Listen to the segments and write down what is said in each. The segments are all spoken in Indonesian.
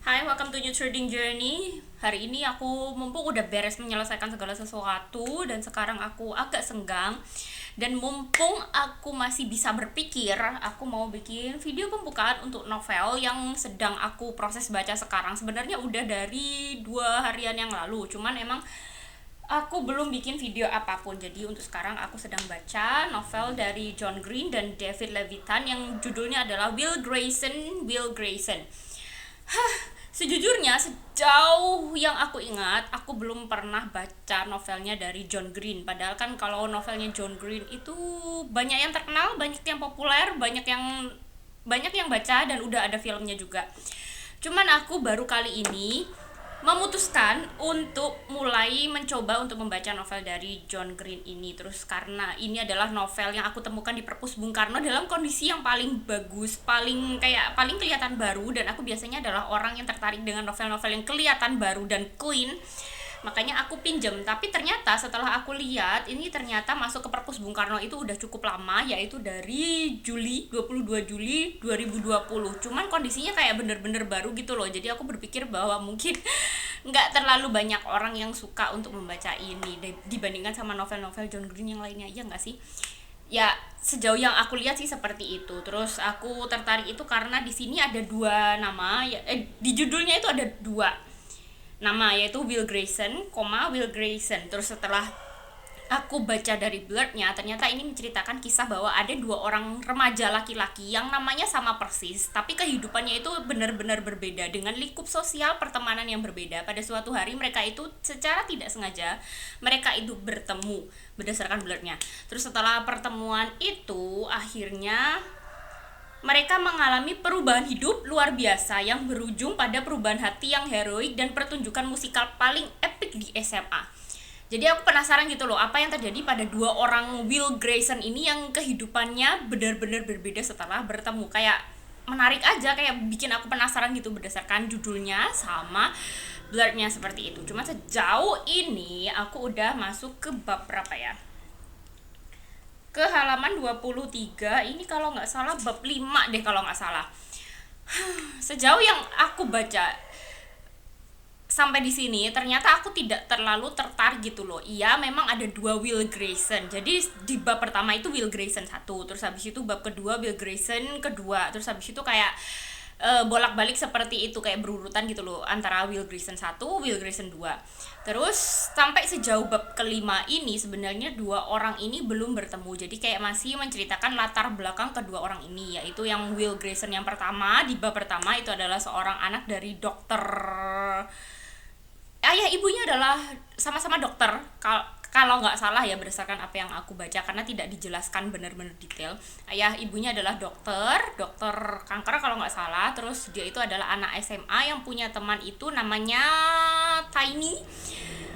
Hai, welcome to New Trading Journey. Hari ini aku mumpung udah beres menyelesaikan segala sesuatu dan sekarang aku agak senggang. Dan mumpung aku masih bisa berpikir, aku mau bikin video pembukaan untuk novel yang sedang aku proses baca sekarang. Sebenarnya udah dari 2 harian yang lalu, cuman emang aku belum bikin video apapun. Jadi untuk sekarang aku sedang baca novel dari John Green dan David Levitan yang judulnya adalah Will Grayson, Will Grayson. Sejujurnya, sejauh yang aku ingat, aku belum pernah baca novelnya dari John Green. Padahal kan kalau novelnya John Green itu banyak yang terkenal, banyak yang populer, banyak yang baca dan udah ada filmnya juga. Cuman aku baru kali ini memutuskan untuk mulai mencoba untuk membaca novel dari John Green ini. Terus karena ini adalah novel yang aku temukan di perpus Bung Karno dalam kondisi yang paling bagus, paling kelihatan baru, dan aku biasanya adalah orang yang tertarik dengan novel-novel yang kelihatan baru dan clean. Makanya aku pinjem, tapi ternyata setelah aku lihat ini ternyata masuk ke perpus Bung Karno itu udah cukup lama, yaitu dari 22 Juli 2020. Cuman kondisinya kayak bener-bener baru gitu loh. Jadi aku berpikir bahwa mungkin nggak terlalu banyak orang yang suka untuk membaca ini dibandingkan sama novel-novel John Green yang lainnya, ya nggak sih? Ya, sejauh yang aku lihat sih seperti itu. Terus aku tertarik itu karena di sini ada dua nama, di judulnya itu ada dua nama, yaitu Will Grayson, Will Grayson. Terus setelah aku baca dari blurnya, ternyata ini menceritakan kisah bahwa ada dua orang remaja laki-laki yang namanya sama persis, tapi kehidupannya itu benar-benar berbeda dengan lingkup sosial pertemanan yang berbeda. Pada suatu hari mereka itu secara tidak sengaja mereka itu bertemu berdasarkan blurnya. Terus setelah pertemuan itu akhirnya mereka mengalami perubahan hidup luar biasa yang berujung pada perubahan hati yang heroik dan pertunjukan musikal paling epik di SMA. Jadi aku penasaran gitu loh, apa yang terjadi pada dua orang Will Grayson ini yang kehidupannya benar-benar berbeda setelah bertemu. Kayak menarik aja, kayak bikin aku penasaran gitu berdasarkan judulnya sama blurnya seperti itu. Cuma sejauh ini aku udah masuk ke bab berapa ya? Ke halaman 23, ini kalau nggak salah bab 5 deh kalau nggak salah. Sejauh yang aku baca sampai di sini ternyata aku tidak terlalu tertarik gitu loh. Iya, memang ada dua Will Grayson. Jadi di bab pertama itu Will Grayson satu, terus habis itu bab kedua Will Grayson kedua, terus habis itu kayak bolak-balik seperti itu, kayak berurutan gitu loh antara Will Grayson 1, Will Grayson 2. Terus sampai sejauh bab kelima ini sebenarnya dua orang ini belum bertemu. Jadi kayak masih menceritakan latar belakang kedua orang ini, yaitu yang Will Grayson yang pertama di bab pertama itu adalah seorang anak dari dokter. Ayah ibunya adalah sama-sama dokter. Kalau nggak salah ya, berdasarkan apa yang aku baca, karena tidak dijelaskan benar-benar detail. Ayah ibunya adalah dokter kanker kalau nggak salah. Terus dia itu adalah anak SMA yang punya teman itu namanya Tiny.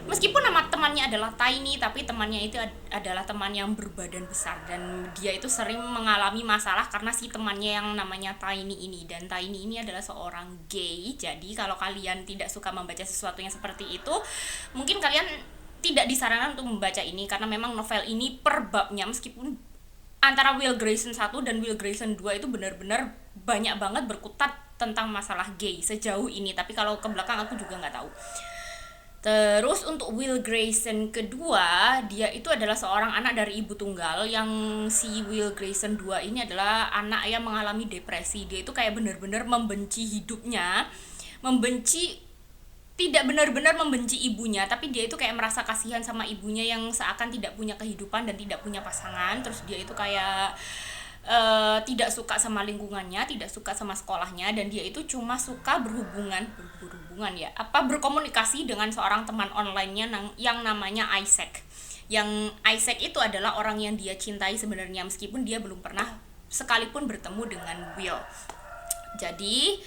Meskipun nama temannya adalah Tiny, tapi temannya itu adalah teman yang berbadan besar, dan dia itu sering mengalami masalah karena si temannya yang namanya Tiny ini. Dan Tiny ini adalah seorang gay. Jadi kalau kalian tidak suka membaca sesuatu yang seperti itu, mungkin kalian tidak disarankan untuk membaca ini, karena memang novel ini per babnya, meskipun antara Will Grayson 1 dan Will Grayson 2 itu benar-benar banyak banget berkutat tentang masalah gay sejauh ini, tapi kalau ke belakang aku juga nggak tahu. Terus untuk Will Grayson kedua, dia itu adalah seorang anak dari ibu tunggal, yang si Will Grayson 2 ini adalah anak yang mengalami depresi. Dia itu kayak benar-benar membenci hidupnya, tidak benar-benar membenci ibunya, tapi dia itu kayak merasa kasihan sama ibunya yang seakan tidak punya kehidupan dan tidak punya pasangan. Terus dia itu kayak tidak suka sama lingkungannya, tidak suka sama sekolahnya, dan dia itu cuma suka berkomunikasi dengan seorang teman online-nya yang namanya Isaac. Yang Isaac itu adalah orang yang dia cintai sebenarnya, meskipun dia belum pernah sekalipun bertemu dengan Will. Jadi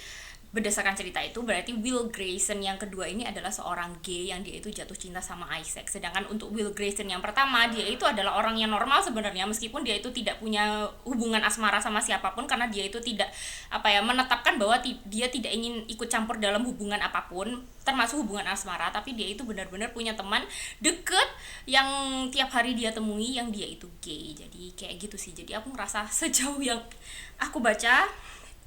berdasarkan cerita itu berarti Will Grayson yang kedua ini adalah seorang gay yang dia itu jatuh cinta sama Isaac. Sedangkan untuk Will Grayson yang pertama, dia itu adalah orang yang normal sebenarnya, meskipun dia itu tidak punya hubungan asmara sama siapapun, karena dia itu tidak menetapkan bahwa dia tidak ingin ikut campur dalam hubungan apapun termasuk hubungan asmara. Tapi dia itu benar-benar punya teman deket yang tiap hari dia temui yang dia itu gay. Jadi kayak gitu sih. Jadi aku ngerasa sejauh yang aku baca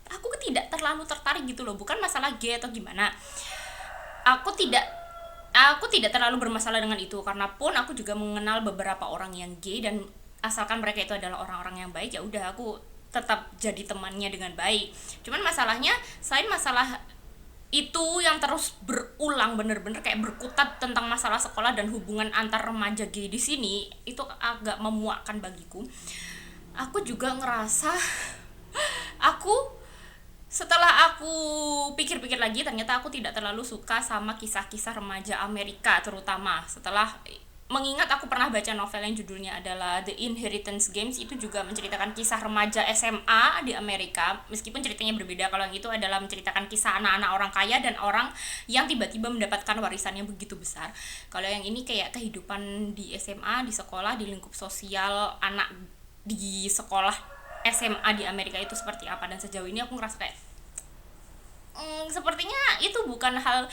aku tidak terlalu tertarik gitu loh, bukan masalah gay atau gimana. Aku tidak aku tidak terlalu bermasalah dengan itu, karena pun aku juga mengenal beberapa orang yang gay, dan asalkan mereka itu adalah orang-orang yang baik, ya udah aku tetap jadi temannya dengan baik. Cuman masalahnya, selain masalah itu yang terus berulang, bener-bener kayak berkutat tentang masalah sekolah dan hubungan antar remaja gay di sini, itu agak memuakkan bagiku. Aku juga ngerasa, aku setelah aku pikir-pikir lagi, ternyata aku tidak terlalu suka sama kisah-kisah remaja Amerika, terutama setelah mengingat aku pernah baca novel yang judulnya adalah The Inheritance Games. Itu juga menceritakan kisah remaja SMA di Amerika, meskipun ceritanya berbeda. Kalau yang itu adalah menceritakan kisah anak-anak orang kaya dan orang yang tiba-tiba mendapatkan warisan yang begitu besar. Kalau yang ini kayak kehidupan di SMA, di sekolah, di lingkup sosial anak di sekolah SMA di Amerika itu seperti apa. Dan sejauh ini aku ngerasa kayak sepertinya itu bukan hal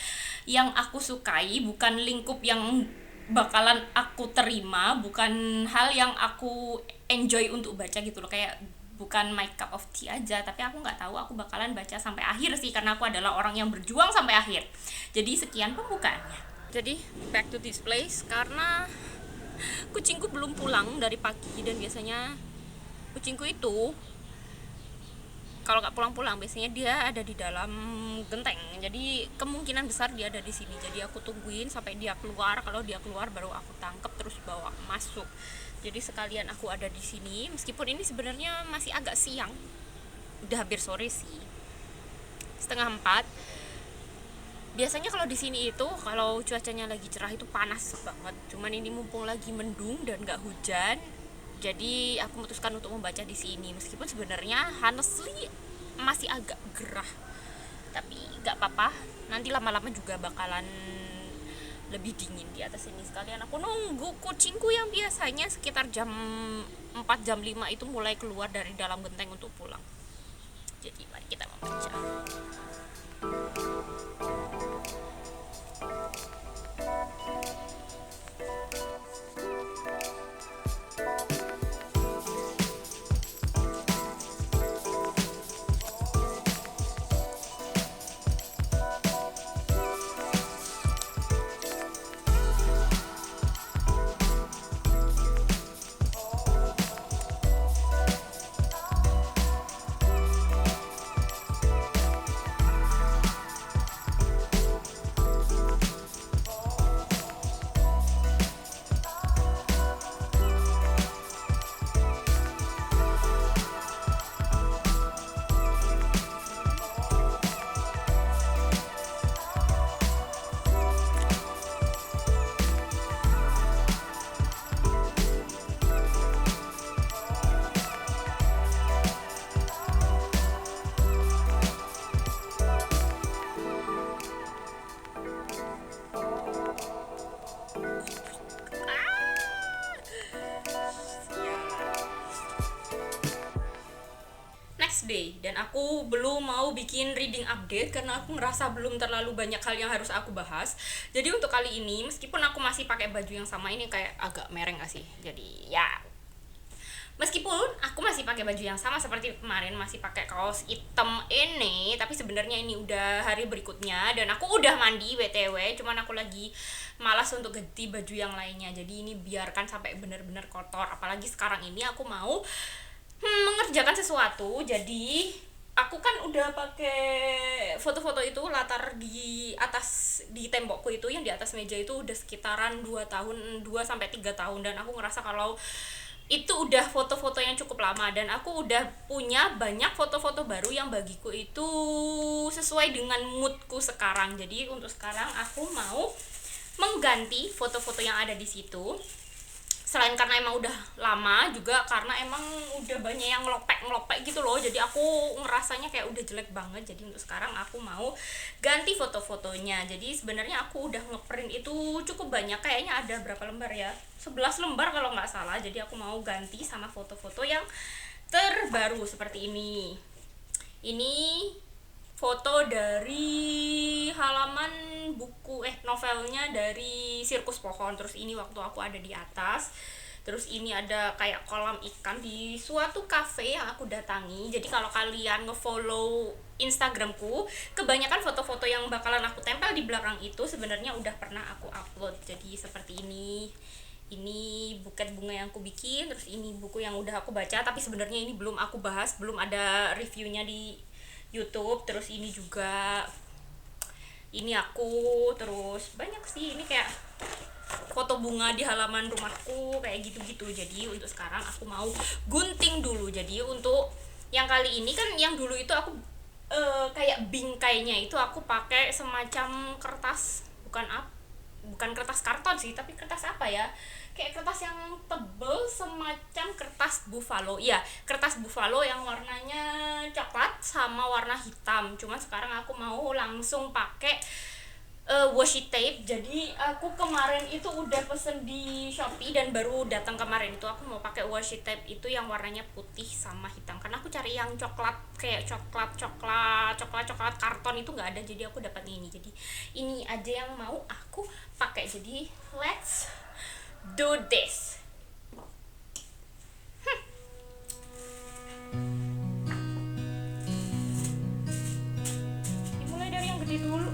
yang aku sukai, bukan lingkup yang bakalan aku terima, bukan hal yang aku enjoy untuk baca gitu loh. Kayak bukan my cup of tea aja. Tapi aku nggak tahu, aku bakalan baca sampai akhir sih, karena aku adalah orang yang berjuang sampai akhir. Jadi sekian pembukaannya. Jadi back to this place, karena kucingku belum pulang dari pagi, dan biasanya kucingku itu kalau nggak pulang-pulang biasanya dia ada di dalam genteng. Jadi kemungkinan besar dia ada di sini. Jadi aku tungguin sampai dia keluar. Kalau dia keluar baru aku tangkap terus bawa masuk. Jadi sekalian aku ada di sini, meskipun ini sebenarnya masih agak siang. Udah hampir sore sih. 3:30. Biasanya kalau di sini itu kalau cuacanya lagi cerah itu panas banget. Cuman ini mumpung lagi mendung dan nggak hujan, jadi aku memutuskan untuk membaca di sini. Meskipun sebenarnya honestly masih agak gerah, tapi nggak apa-apa. Nanti lama-lama juga bakalan lebih dingin di atas ini. Sekalian aku nunggu kucingku yang biasanya sekitar jam 4 jam 5 itu mulai keluar dari dalam genteng untuk pulang. Jadi mari kita membaca. Day, dan aku belum mau bikin reading update karena aku ngerasa belum terlalu banyak hal yang harus aku bahas. Jadi untuk kali ini, meskipun aku masih pakai baju yang sama, ini kayak agak mereng gak sih? Jadi ya, meskipun aku masih pakai baju yang sama seperti kemarin, masih pakai kaos hitam ini, tapi sebenarnya ini udah hari berikutnya dan aku udah mandi BTW, cuman aku lagi malas untuk ganti baju yang lainnya. Jadi ini biarkan sampai bener-bener kotor, apalagi sekarang ini aku mau mengerjakan sesuatu. Jadi aku kan udah pakai foto-foto itu, latar di atas di tembokku itu, yang di atas meja itu udah sekitaran 2 tahun, 2 sampai 3 tahun, dan aku ngerasa kalau itu udah foto-foto yang cukup lama, dan aku udah punya banyak foto-foto baru yang bagiku itu sesuai dengan moodku sekarang. Jadi untuk sekarang aku mau mengganti foto-foto yang ada di situ. Selain karena emang udah lama, juga karena emang udah banyak yang ngelopek gitu loh. Jadi aku ngerasanya kayak udah jelek banget. Jadi untuk sekarang aku mau ganti foto-fotonya. Jadi sebenarnya aku udah ngeprint itu cukup banyak. Kayaknya ada berapa lembar ya? 11 lembar kalau nggak salah. Jadi aku mau ganti sama foto-foto yang terbaru seperti ini. Ini foto dari halaman buku novelnya dari Sirkus Pohon. Terus ini waktu aku ada di atas, Terus ini ada kayak kolam ikan di suatu cafe yang aku datangi. Jadi kalau kalian ngefollow Instagramku, kebanyakan foto-foto yang bakalan aku tempel di belakang itu sebenarnya udah pernah aku upload. Jadi seperti ini buket bunga yang aku bikin, terus ini buku yang udah aku baca tapi sebenarnya ini belum aku bahas, belum ada reviewnya di YouTube. Terus ini juga ini aku, terus banyak sih, ini kayak foto bunga di halaman rumahku kayak gitu-gitu. Jadi untuk sekarang aku mau gunting dulu. Jadi untuk yang kali ini kan, yang dulu itu aku kayak bingkainya itu aku pakai semacam kertas, bukan kertas karton sih, tapi kertas apa ya, kayak kertas yang tebel semacam kertas buffalo. Iya, kertas buffalo yang warnanya coklat sama warna hitam. Cuman sekarang aku mau langsung pakai washi tape. Jadi aku kemarin itu udah pesen di Shopee dan baru datang kemarin itu. Aku mau pakai washi tape itu yang warnanya putih sama hitam, karena aku cari yang coklat, kayak coklat karton itu nggak ada, jadi aku dapat ini. Jadi ini aja yang mau aku pakai. Jadi let's do this. Dimulai dari yang gede dulu.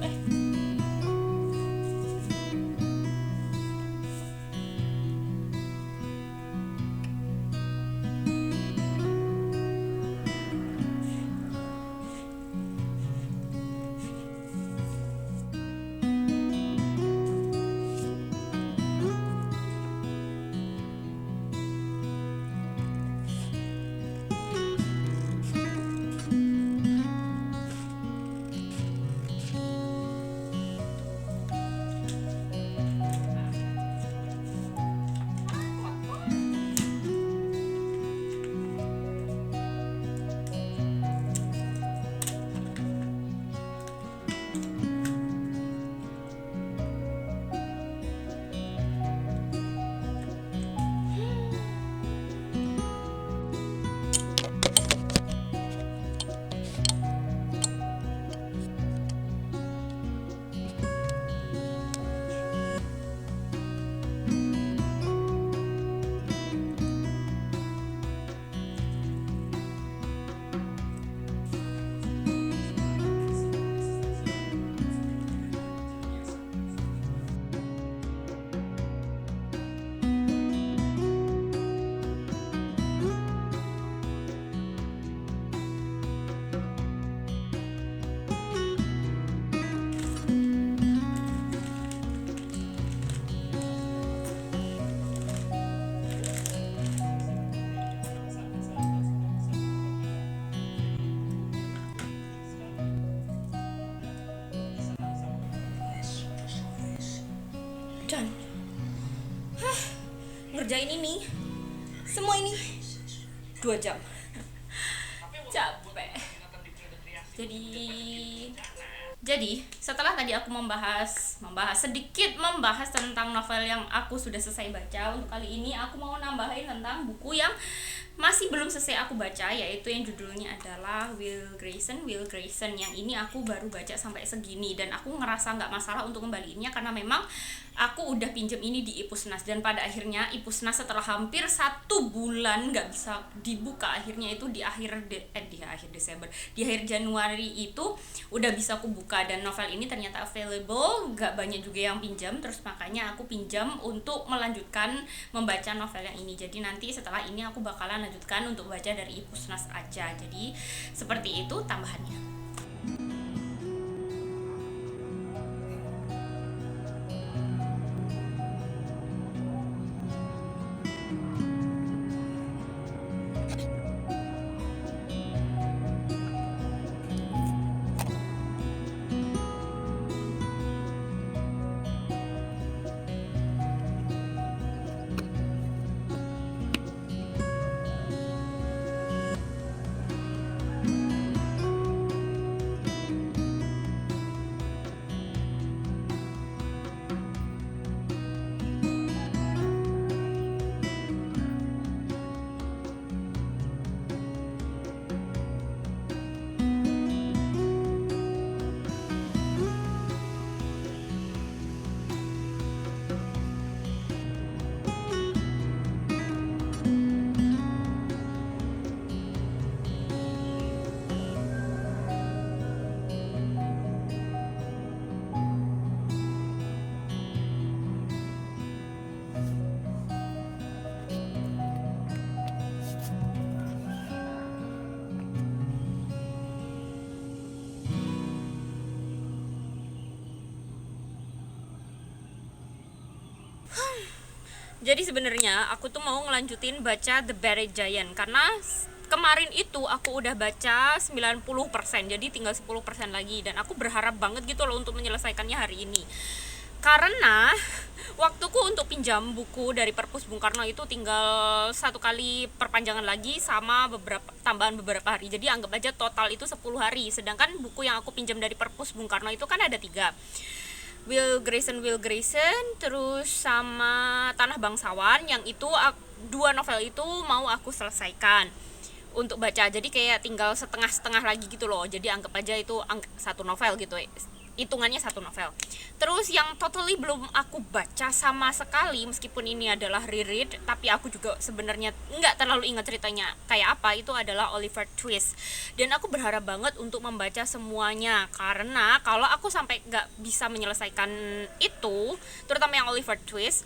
Dan ngerjain ini semua ini 2 jam, capek. Jadi setelah tadi aku membahas tentang novel yang aku sudah selesai baca, untuk kali ini aku mau nambahin tentang buku yang masih belum selesai aku baca, yaitu yang judulnya adalah Will Grayson. Yang ini aku baru baca sampai segini dan aku ngerasa nggak masalah untuk kembaliinnya, karena memang aku udah pinjem ini di Ipusnas dan pada akhirnya Ipusnas setelah hampir 1 bulan nggak bisa dibuka, akhirnya itu di akhir Desember, di akhir Januari itu udah bisa aku buka. Dan novel ini ternyata available, nggak banyak juga yang pinjam, terus makanya aku pinjam untuk melanjutkan membaca novel yang ini. Jadi nanti setelah ini aku bakalan lanjutkan untuk baca dari Ipusnas aja. Jadi seperti itu tambahannya. Jadi sebenarnya aku tuh mau ngelanjutin baca The Buried Giant karena kemarin itu aku udah baca 90%, jadi tinggal 10% lagi, dan aku berharap banget gitu loh untuk menyelesaikannya hari ini. Karena waktuku untuk pinjam buku dari Perpus Bung Karno itu tinggal satu kali perpanjangan lagi sama beberapa tambahan beberapa hari. Jadi anggap aja total itu 10 hari. Sedangkan buku yang aku pinjam dari Perpus Bung Karno itu kan ada 3. Will Grayson, terus sama Tanah Bangsawan, yang itu 2 novel itu mau aku selesaikan untuk baca. Jadi kayak tinggal setengah-setengah lagi gitu loh. Jadi anggap aja itu satu novel gitu, hitungannya satu novel. Terus yang totally belum aku baca sama sekali, meskipun ini adalah reread, tapi aku juga sebenarnya nggak terlalu ingat ceritanya kayak apa, itu adalah Oliver Twist. Dan aku berharap banget untuk membaca semuanya, karena kalau aku sampai nggak bisa menyelesaikan itu, terutama yang Oliver Twist,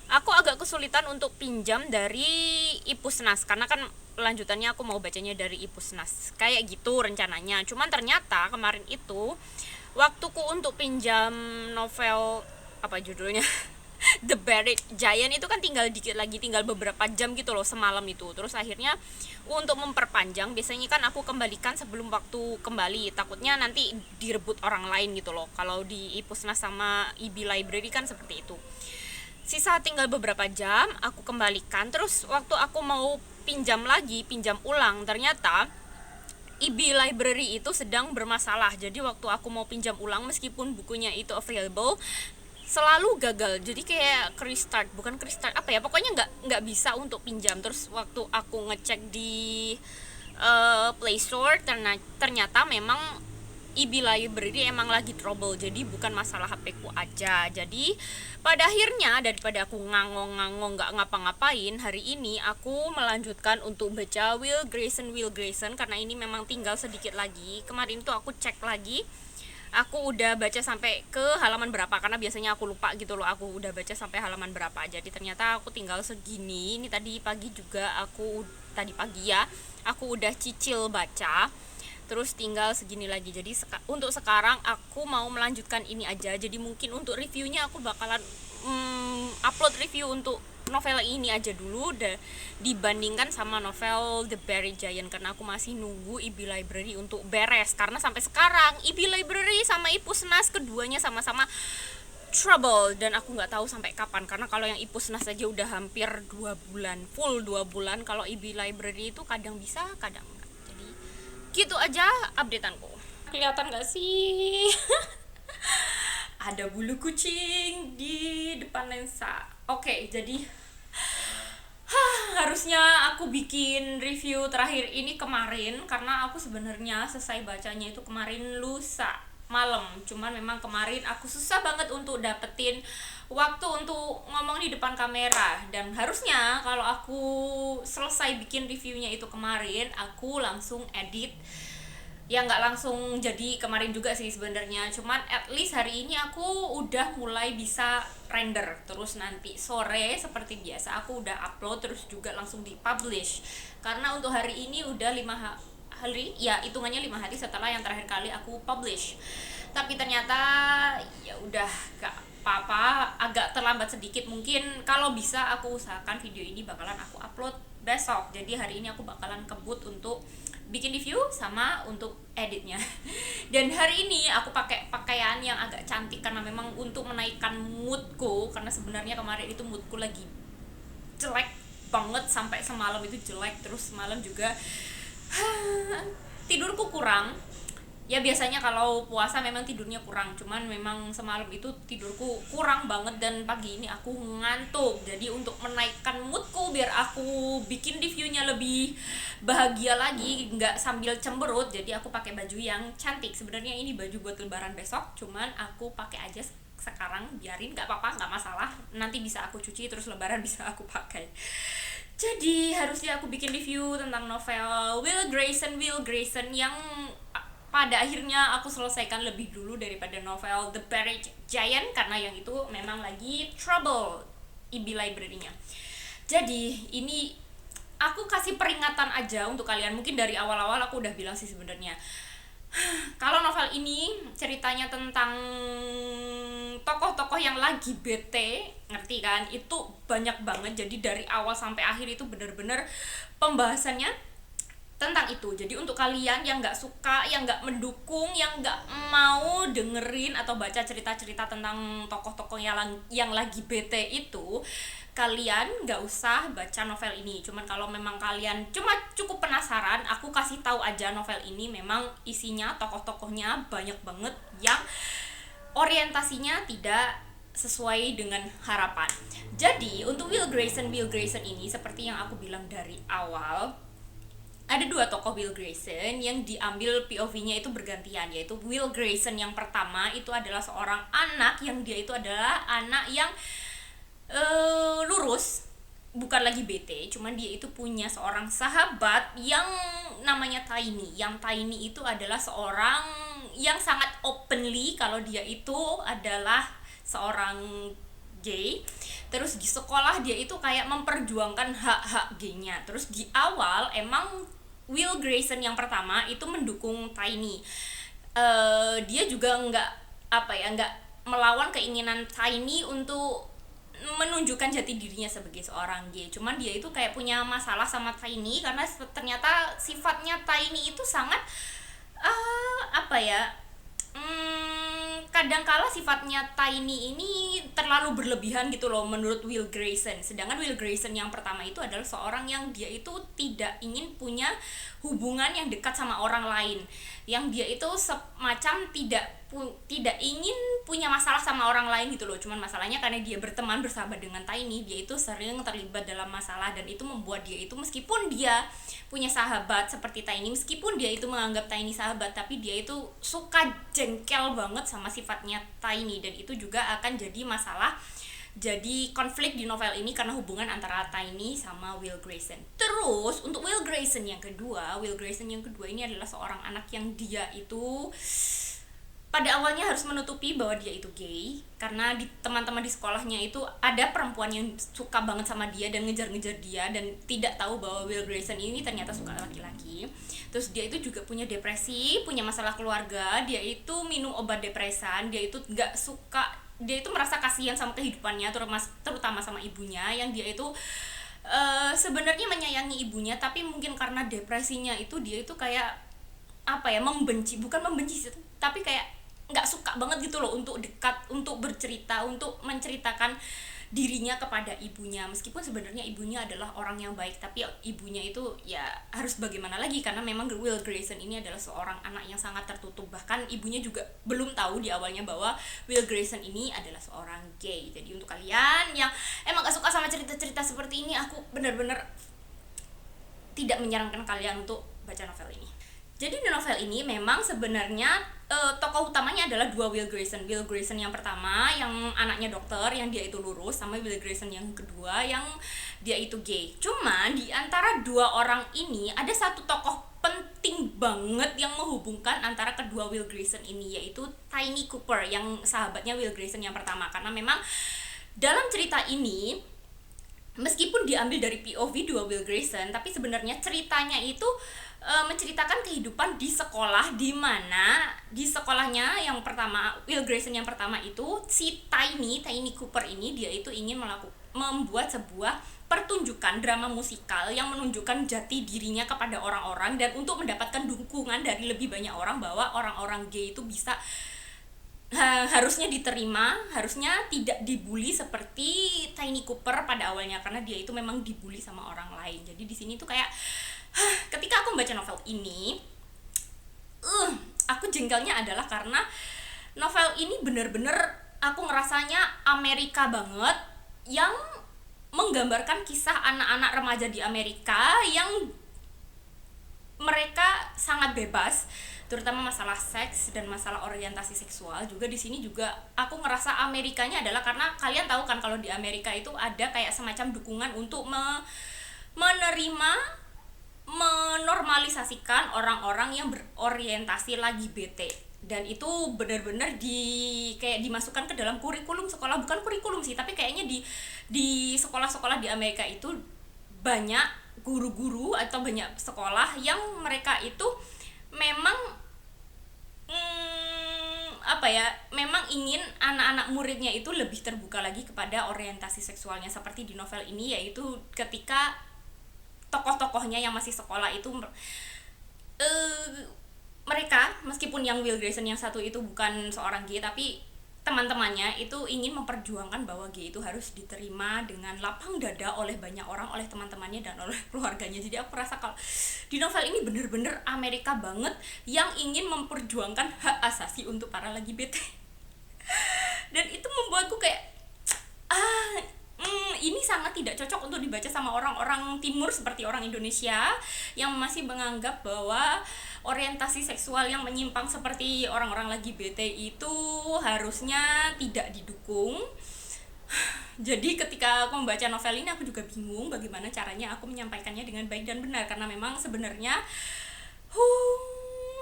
aku agak kesulitan untuk pinjam dari Ipusnas, karena kan lanjutannya aku mau bacanya dari Ipusnas kayak gitu rencananya. Cuman ternyata kemarin itu waktuku untuk pinjam novel, apa judulnya, The Buried Giant itu kan tinggal dikit lagi, tinggal beberapa jam gitu loh semalam itu. Terus akhirnya untuk memperpanjang, biasanya kan aku kembalikan sebelum waktu kembali, takutnya nanti direbut orang lain gitu loh. Kalau di Ipusnas sama IB Library kan seperti itu. Sisa tinggal beberapa jam, aku kembalikan. Terus waktu aku mau pinjam lagi, pinjam ulang, ternyata IB Library itu sedang bermasalah. Jadi waktu aku mau pinjam ulang, meskipun bukunya itu available, selalu gagal. Jadi kayak bukan restart apa ya, pokoknya nggak bisa untuk pinjam. Terus waktu aku ngecek di Play Store, ternyata memang IB Library emang lagi trouble, jadi bukan masalah HP ku aja. Jadi pada akhirnya daripada aku ngangong-ngangong nggak ngapa-ngapain, hari ini aku melanjutkan untuk baca Will Grayson, karena ini memang tinggal sedikit lagi. Kemarin tuh aku cek lagi, aku udah baca sampai ke halaman berapa, karena biasanya aku lupa gitu loh, aku udah baca sampai halaman berapa. Jadi ternyata aku tinggal segini. Ini tadi pagi ya aku udah cicil baca, terus tinggal segini lagi. Jadi untuk sekarang aku mau melanjutkan ini aja. Jadi mungkin untuk reviewnya aku bakalan upload review untuk novel ini aja dulu dibandingkan sama novel The Buried Giant, karena aku masih nunggu IB Library untuk beres. Karena sampai sekarang IB Library sama Ipusnas keduanya sama-sama trouble, dan aku nggak tahu sampai kapan. Karena kalau yang Ipusnas saja udah hampir 2 bulan, full 2 bulan. Kalau IB Library itu kadang bisa kadang enggak. Jadi gitu aja updateanku. Kelihatan gak sih? Ada bulu kucing di depan lensa. Oke, jadi harusnya aku bikin review terakhir ini kemarin, karena aku sebenarnya selesai bacanya itu kemarin lusa malam. Cuman memang kemarin aku susah banget untuk dapetin waktu untuk ngomong di depan kamera, dan harusnya kalau aku selesai bikin reviewnya itu kemarin, aku langsung edit. Ya nggak langsung jadi kemarin juga sih sebenarnya, cuman at least hari ini aku udah mulai bisa render. Terus nanti sore seperti biasa aku udah upload, terus juga langsung dipublish. Karena untuk hari ini udah 5 hari, ya hitungannya 5 hari setelah yang terakhir kali aku publish. Tapi ternyata ya udah gak apa-apa, agak terlambat sedikit. Mungkin kalau bisa aku usahakan video ini bakalan aku upload besok. Jadi hari ini aku bakalan kebut untuk bikin review sama untuk editnya. Dan hari ini aku pakai pakaian yang agak cantik karena memang untuk menaikkan moodku, karena sebenarnya kemarin itu moodku lagi jelek banget, sampai semalam itu jelek. Terus semalam juga tidurku kurang. Ya biasanya kalau puasa memang tidurnya kurang, cuman memang semalam itu tidurku kurang banget, dan pagi ini aku ngantuk. Jadi untuk menaikkan moodku biar aku bikin reviewnya lebih bahagia lagi, nggak sambil cemberut, jadi aku pakai baju yang cantik. Sebenarnya ini baju buat lebaran besok, cuman aku pakai aja sekarang, biarin, nggak apa-apa, nggak masalah, nanti bisa aku cuci terus lebaran bisa aku pakai. Jadi harusnya aku bikin review tentang novel Will Grayson yang pada akhirnya aku selesaikan lebih dulu daripada novel The Buried Giant, karena yang itu memang lagi trouble IB Library-nya. Jadi ini aku kasih peringatan aja untuk kalian. Mungkin dari awal-awal aku udah bilang sih sebenarnya, kalau novel ini ceritanya tentang tokoh-tokoh yang lagi bete, ngerti kan, itu banyak banget. Jadi dari awal sampai akhir itu bener-bener pembahasannya tentang itu. Jadi untuk kalian yang nggak suka, yang nggak mendukung, yang nggak mau dengerin atau baca cerita-cerita tentang tokoh-tokoh yang lagi bete itu, kalian nggak usah baca novel ini. Cuman kalau memang kalian cuma cukup penasaran, aku kasih tahu aja novel ini memang isinya tokoh-tokohnya banyak banget yang orientasinya tidak sesuai dengan harapan. Jadi untuk Will Grayson ini seperti yang aku bilang dari awal, ada dua tokoh Will Grayson yang diambil POV-nya itu bergantian, yaitu Will Grayson yang pertama itu adalah seorang anak yang dia itu adalah anak yang lurus, bukan lagi bete, cuman dia itu punya seorang sahabat yang namanya Tiny. Yang Tiny itu adalah seorang yang sangat openly kalau dia itu adalah seorang gay. Terus di sekolah dia itu kayak memperjuangkan hak-hak gay-nya. Terus di awal emang Will Grayson yang pertama itu mendukung Tiny. Dia juga nggak melawan keinginan Tiny untuk menunjukkan jati dirinya sebagai seorang gay. Cuman dia itu kayak punya masalah sama Tiny karena ternyata sifatnya Tiny itu sangat kadangkala sifatnya Tiny ini terlalu berlebihan gitu loh menurut Will Grayson. Sedangkan Will Grayson yang pertama itu adalah seorang yang dia itu tidak ingin punya hubungan yang dekat sama orang lain, yang dia itu semacam tidak ingin punya masalah sama orang lain gitu loh. Cuman masalahnya karena dia berteman bersahabat dengan Tiny, dia itu sering terlibat dalam masalah, dan itu membuat dia itu meskipun dia punya sahabat seperti Tiny, meskipun dia itu menganggap Tiny sahabat, tapi dia itu suka jengkel banget sama sifatnya Tiny, dan itu juga akan jadi masalah, jadi konflik di novel ini karena hubungan antara Tiny sama Will Grayson. Terus untuk Will Grayson yang kedua ini adalah seorang anak yang dia itu pada awalnya harus menutupi bahwa dia itu gay karena teman-teman di sekolahnya itu ada perempuan yang suka banget sama dia dan ngejar-ngejar dia, dan tidak tahu bahwa Will Grayson ini ternyata suka laki-laki. Terus dia itu juga punya depresi, punya masalah keluarga, dia itu minum obat depresan, dia itu merasa kasihan sama kehidupannya, terutama sama ibunya yang dia itu sebenarnya menyayangi ibunya, tapi mungkin karena depresinya itu dia itu kayak bukan membenci sih, tapi kayak nggak suka banget gitu loh untuk dekat, untuk bercerita, untuk menceritakan dirinya kepada ibunya, meskipun sebenarnya ibunya adalah orang yang baik, tapi ibunya itu ya harus bagaimana lagi karena memang Will Grayson ini adalah seorang anak yang sangat tertutup. Bahkan ibunya juga belum tahu di awalnya bahwa Will Grayson ini adalah seorang gay. Jadi untuk kalian yang emang gak suka sama cerita-cerita seperti ini, aku benar-benar tidak menyarankan kalian untuk baca novel ini. Jadi di novel ini memang sebenarnya tokoh utamanya adalah dua Will Grayson. Will Grayson yang pertama yang anaknya dokter, yang dia itu lurus, sama Will Grayson yang kedua yang dia itu gay. Cuma di antara dua orang ini ada satu tokoh penting banget yang menghubungkan antara kedua Will Grayson ini, yaitu Tiny Cooper yang sahabatnya Will Grayson yang pertama. Karena memang dalam cerita ini meskipun diambil dari POV dua Will Grayson, tapi sebenarnya ceritanya itu menceritakan kehidupan di sekolah, di mana di sekolahnya yang pertama, Will Grayson yang pertama itu si Tiny Cooper ini dia itu ingin membuat sebuah pertunjukan drama musikal yang menunjukkan jati dirinya kepada orang-orang dan untuk mendapatkan dukungan dari lebih banyak orang bahwa orang-orang gay itu bisa harusnya diterima, harusnya tidak dibully seperti Tiny Cooper pada awalnya, karena dia itu memang dibully sama orang lain. Jadi di sini tuh kayak ketika aku membaca novel ini, aku jengkelnya adalah karena novel ini bener-bener aku ngerasanya Amerika banget, yang menggambarkan kisah anak-anak remaja di Amerika yang mereka sangat bebas, terutama masalah seks dan masalah orientasi seksual. Juga di sini juga aku ngerasa Amerikanya adalah karena kalian tahu kan kalau di Amerika itu ada kayak semacam dukungan untuk menerima, menormalisasikan orang-orang yang berorientasi lagi bete, dan itu benar-benar kayak dimasukkan ke dalam kurikulum sekolah, bukan kurikulum sih, tapi kayaknya di sekolah-sekolah di Amerika itu banyak guru-guru atau banyak sekolah yang mereka itu memang apa ya, memang ingin anak-anak muridnya itu lebih terbuka lagi kepada orientasi seksualnya seperti di novel ini, yaitu ketika tokoh-tokohnya yang masih sekolah itu mereka, meskipun yang Will Grayson yang satu itu bukan seorang gay, tapi teman-temannya itu ingin memperjuangkan bahwa gay itu harus diterima dengan lapang dada oleh banyak orang, oleh teman-temannya dan oleh keluarganya. Jadi aku rasa kalau di novel ini bener-bener Amerika banget yang ingin memperjuangkan hak asasi untuk para LGBT. Dan itu membuatku kayak ini sangat tidak cocok untuk dibaca sama orang-orang timur seperti orang Indonesia yang masih menganggap bahwa orientasi seksual yang menyimpang seperti orang-orang LGBT itu harusnya tidak didukung. Jadi ketika aku membaca novel ini aku juga bingung bagaimana caranya aku menyampaikannya dengan baik dan benar, karena memang sebenarnya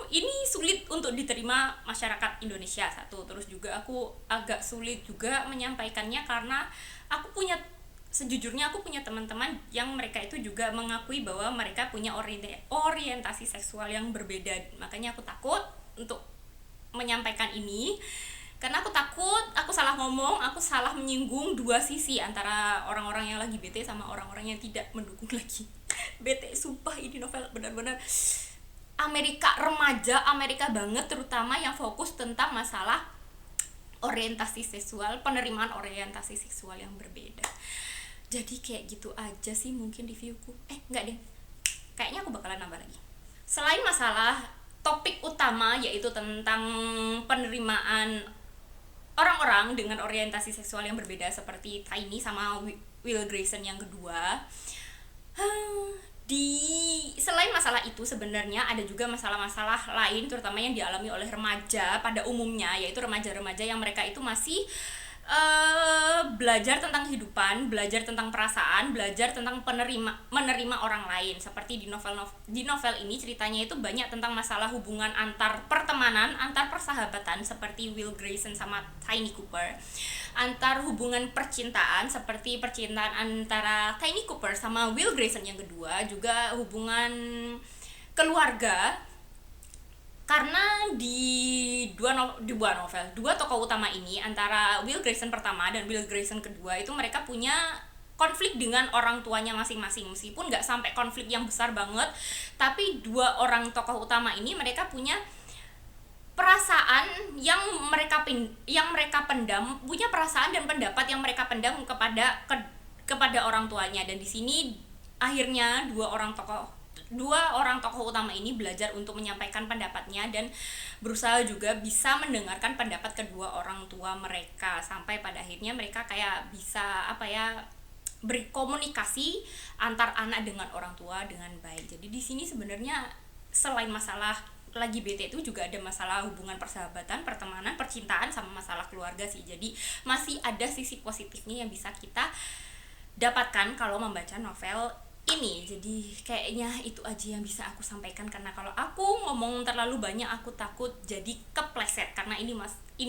ini sulit untuk diterima masyarakat Indonesia satu, terus juga aku agak sulit juga menyampaikannya karena sejujurnya aku punya teman-teman yang mereka itu juga mengakui bahwa mereka punya orientasi seksual yang berbeda. Makanya aku takut untuk menyampaikan ini karena aku takut aku salah ngomong, aku salah menyinggung dua sisi antara orang-orang yang lagi bete sama orang-orang yang tidak mendukung lagi bete. Sumpah ini novel benar-benar Amerika remaja, Amerika banget, terutama yang fokus tentang masalah orientasi seksual, penerimaan orientasi seksual yang berbeda. Jadi kayak gitu aja sih mungkin reviewku. Enggak deh, kayaknya aku bakalan nambah lagi. Selain masalah topik utama yaitu tentang penerimaan orang-orang dengan orientasi seksual yang berbeda seperti Tiny sama Will Grayson yang kedua, selain masalah itu sebenarnya ada juga masalah-masalah lain terutama yang dialami oleh remaja pada umumnya, yaitu remaja-remaja yang mereka itu masih belajar tentang kehidupan, belajar tentang perasaan, belajar tentang menerima orang lain. Seperti di novel ini ceritanya itu banyak tentang masalah hubungan antar pertemanan, antar persahabatan seperti Will Grayson sama Tiny Cooper, antar hubungan percintaan seperti percintaan antara Tiny Cooper sama Will Grayson yang kedua, juga hubungan keluarga. Karena di dua tokoh utama ini, antara Will Grayson pertama dan Will Grayson kedua, itu mereka punya konflik dengan orang tuanya masing-masing. Meskipun nggak sampai konflik yang besar banget, tapi dua orang tokoh utama ini mereka punya perasaan yang mereka pendam, punya perasaan dan pendapat yang mereka pendam kepada orang tuanya. Dan di sini akhirnya dua orang tokoh utama ini belajar untuk menyampaikan pendapatnya dan berusaha juga bisa mendengarkan pendapat kedua orang tua mereka, sampai pada akhirnya mereka kayak bisa berkomunikasi antar anak dengan orang tua dengan baik. Jadi di sini sebenarnya selain masalah lagi bete itu juga ada masalah hubungan persahabatan, pertemanan, percintaan sama masalah keluarga sih. Jadi masih ada sisi positifnya yang bisa kita dapatkan kalau membaca novel ini. Jadi kayaknya itu aja yang bisa aku sampaikan, karena kalau aku ngomong terlalu banyak aku takut jadi kepleset, karena ini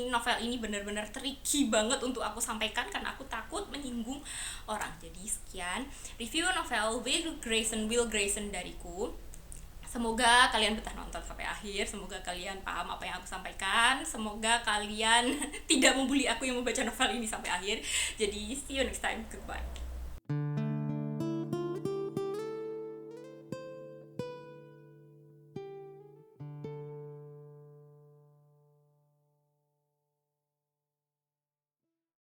novel ini benar-benar tricky banget untuk aku sampaikan karena aku takut menyinggung orang. Jadi sekian review novel Will Grayson dariku. Semoga kalian betah nonton sampai akhir, semoga kalian paham apa yang aku sampaikan, semoga kalian tidak membuli aku yang membaca novel ini sampai akhir. Jadi see you next time, goodbye.